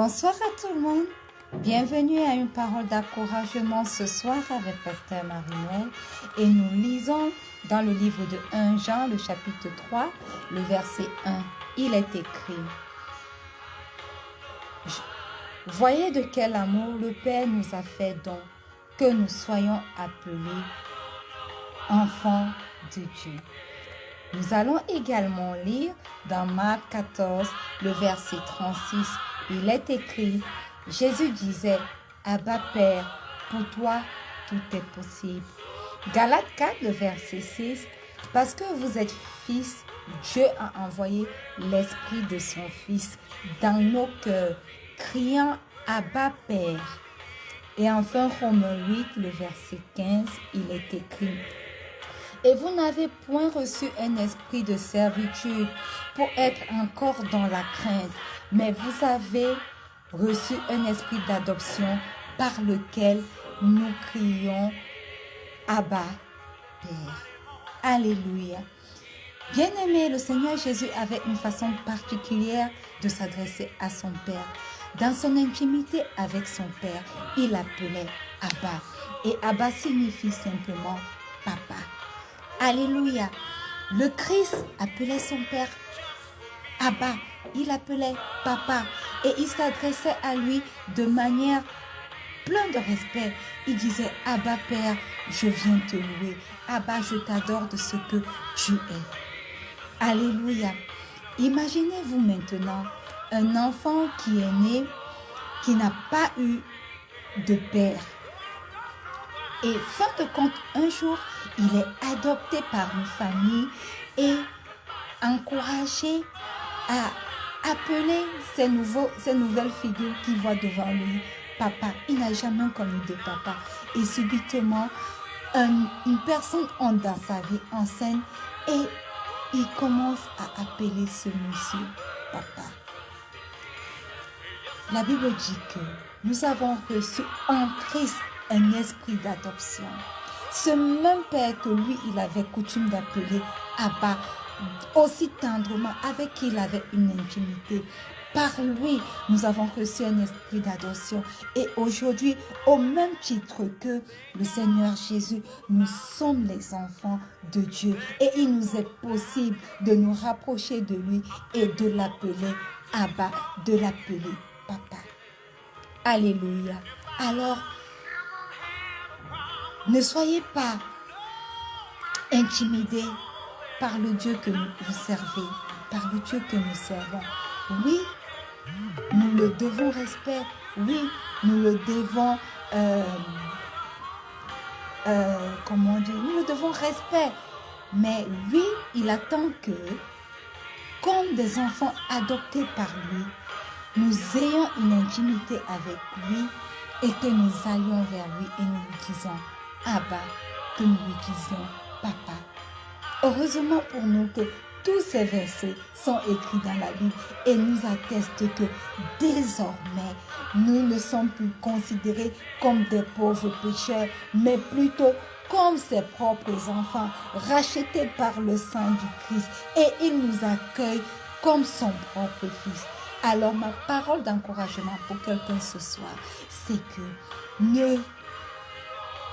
Bonsoir à tout le monde. Bienvenue à une parole d'encouragement ce soir avec Pasteur Marie-Noël. Et nous lisons dans le livre de 1 Jean, le chapitre 3, le verset 1. Il est écrit: Voyez de quel amour le Père nous a fait don, que nous soyons appelés enfants de Dieu. Nous allons également lire dans Marc 14, le verset 36. Il est écrit: Jésus disait: Abba Père, pour toi tout est possible. Galates 4, le verset 6. Parce que vous êtes fils, Dieu a envoyé l'esprit de son Fils dans nos cœurs, criant Abba Père. Et enfin Romains 8, le verset 15, il est écrit: Et vous n'avez point reçu un esprit de servitude pour être encore dans la crainte, mais vous avez reçu un esprit d'adoption par lequel nous crions Abba Père. Alléluia. Bien-aimé, le Seigneur Jésus avait une façon particulière de s'adresser à son Père. Dans son intimité avec son Père, il appelait Abba. Et Abba signifie simplement Papa. Alléluia. Le Christ appelait son Père Abba. Il appelait Papa. Et il s'adressait à lui de manière pleine de respect. Il disait: Abba Père, je viens te louer. Abba, je t'adore de ce que tu es. Alléluia. Imaginez-vous maintenant un enfant qui est né, qui n'a pas eu de père. Et fin de compte, un jour, il est adopté par une famille et encouragé à appeler ces nouvelles figures qu'il voit devant lui papa. Il n'a jamais connu de papa. Et subitement, une personne entre dans sa vie en scène et il commence à appeler ce monsieur papa. La Bible dit que nous avons reçu en Christ un esprit d'adoption. Ce même Père que lui, il avait coutume d'appeler Abba, aussi tendrement, avec qui il avait une intimité. Par lui, nous avons reçu un esprit d'adoption. Et aujourd'hui, au même titre que le Seigneur Jésus, nous sommes les enfants de Dieu. Et il nous est possible de nous rapprocher de lui et de l'appeler Abba, de l'appeler Papa. Alléluia. Alors, ne soyez pas intimidés par le Dieu que vous servez, par le Dieu que nous servons. Oui, nous le devons respect. Oui, nous le devons, nous le devons respect. Mais lui, il attend que, comme des enfants adoptés par lui, nous ayons une intimité avec lui et que nous allions vers lui et nous lui disons Abba, que nous lui disions Papa. Heureusement pour nous que tous ces versets sont écrits dans la Bible et nous attestent que désormais, nous ne sommes plus considérés comme des pauvres pécheurs, mais plutôt comme ses propres enfants, rachetés par le sang du Christ. Et il nous accueille comme son propre fils. Alors ma parole d'encouragement pour quelqu'un ce soir, c'est que ne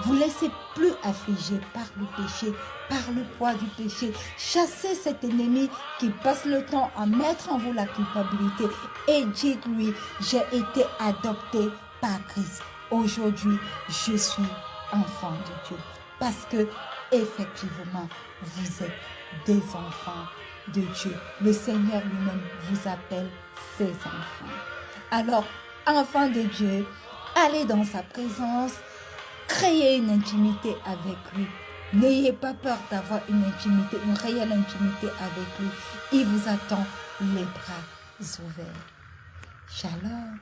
vous laissez plus affliger par le péché, par le poids du péché. Chassez cet ennemi qui passe le temps à mettre en vous la culpabilité et dites-lui: j'ai été adopté par Christ. Aujourd'hui, je suis enfant de Dieu. Parce que, effectivement, vous êtes des enfants de Dieu. Le Seigneur lui-même vous appelle ses enfants. Alors, enfants de Dieu, allez dans sa présence. Créez une intimité avec lui. N'ayez pas peur d'avoir une intimité, une réelle intimité avec lui. Il vous attend les bras ouverts. Shalom.